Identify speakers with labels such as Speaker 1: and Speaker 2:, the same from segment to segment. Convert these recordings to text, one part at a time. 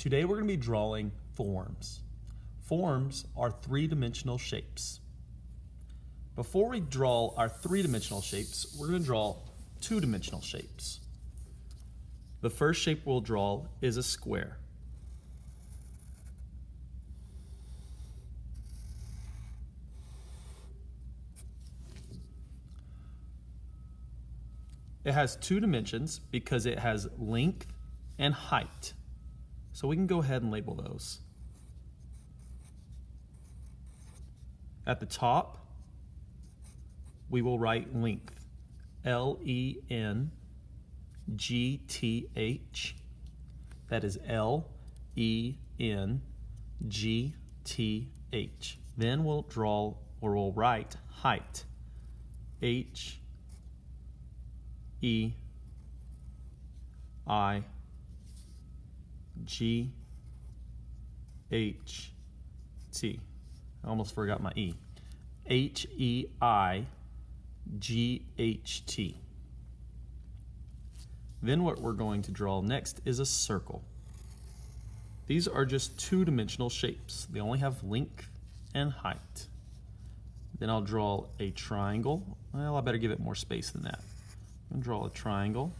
Speaker 1: Today we're going to be drawing forms. Forms are three-dimensional shapes. Before we draw our three-dimensional shapes, we're going to draw two-dimensional shapes. The first shape we'll draw is a square. It has two dimensions because it has length and height. So we can go ahead and label those. At the top, we will write length, L-E-N-G-T-H. That is L-E-N-G-T-H. Then we'll draw, or we'll write height, H-E-I-G-H-T. I almost forgot my E. H-E-I-G-H-T. Then what we're going to draw next is a circle. These are just two-dimensional shapes. They only have length and height. Then I'll draw a triangle. Well, I better give it more space than that. I'm going to draw a triangle.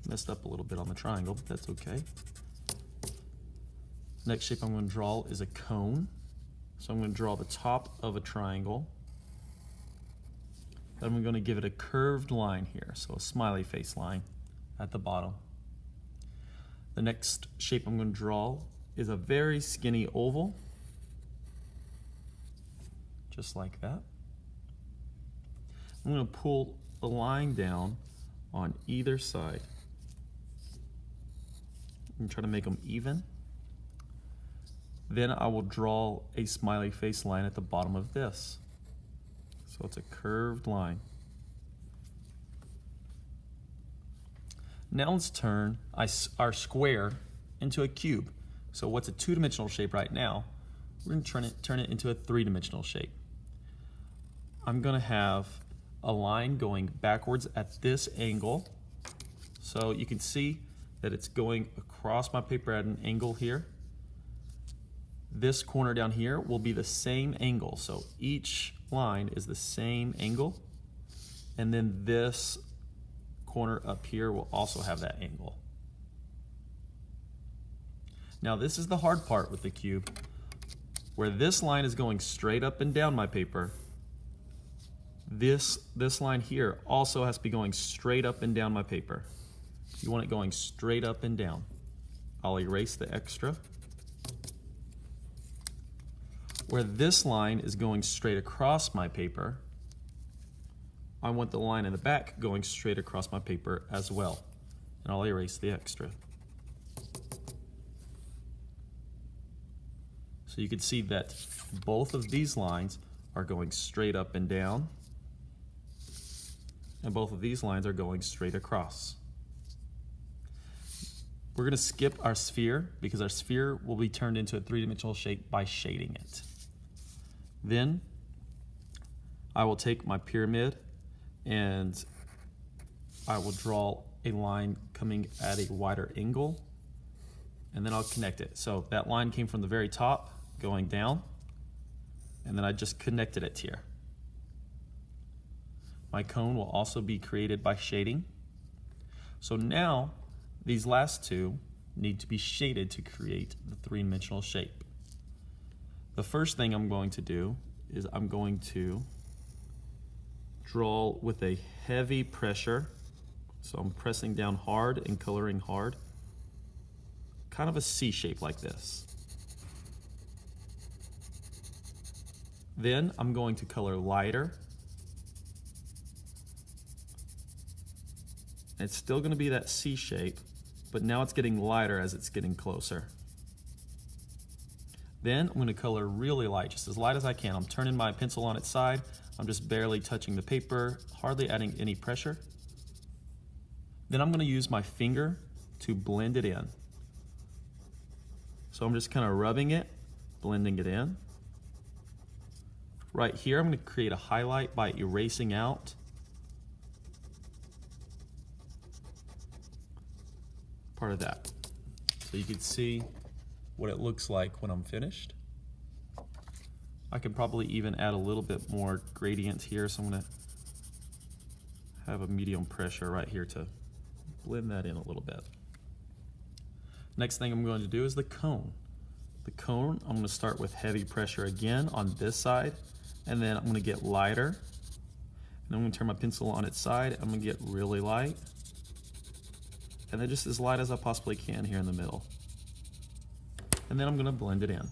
Speaker 1: Messed up a little bit on the triangle, but that's okay. Next shape I'm going to draw is a cone. So I'm going to draw the top of a triangle. Then I'm going to give it a curved line here, so a smiley face line at the bottom. The next shape I'm going to draw is a very skinny oval, just like that. I'm going to pull a line down on either side and try to make them even. Then I will draw a smiley face line at the bottom of this. So it's a curved line. Now let's turn our square into a cube. So what's a two-dimensional shape right now, we're going to turn it into a three-dimensional shape. I'm going to have a line going backwards at this angle. So you can see that it's going across my paper at an angle here. This corner down here will be the same angle. So each line is the same angle. And then this corner up here will also have that angle. Now this is the hard part with the cube. Where this line is going straight up and down my paper, this line here also has to be going straight up and down my paper. You want it going straight up and down. I'll erase the extra. Where this line is going straight across my paper, I want the line in the back going straight across my paper as well. And I'll erase the extra. So you can see that both of these lines are going straight up and down, and both of these lines are going straight across. We're going to skip our sphere because our sphere will be turned into a three-dimensional shape by shading it. Then I will take my pyramid and I will draw a line coming at a wider angle, and then I'll connect it. So that line came from the very top going down, and then I just connected it here. My cone will also be created by shading. So now these last two need to be shaded to create the three-dimensional shape. The first thing I'm going to do is I'm going to draw with a heavy pressure. So I'm pressing down hard and coloring hard. Kind of a C shape like this. Then I'm going to color lighter. It's still going to be that C shape, but now it's getting lighter as it's getting closer. Then I'm going to color really light, just as light as I can. I'm turning my pencil on its side. I'm just barely touching the paper, hardly adding any pressure. Then I'm going to use my finger to blend it in. So I'm just kind of rubbing it, blending it in. Right here, I'm going to create a highlight by erasing out part of that. So you can see what it looks like when I'm finished. I could probably even add a little bit more gradient here, so I'm going to have a medium pressure right here to blend that in a little bit. Next thing I'm going to do is the cone. The cone, I'm going to start with heavy pressure again on this side, and then I'm going to get lighter. And I'm going to turn my pencil on its side. I'm going to get really light, and then just as light as I possibly can here in the middle. And then I'm going to blend it in.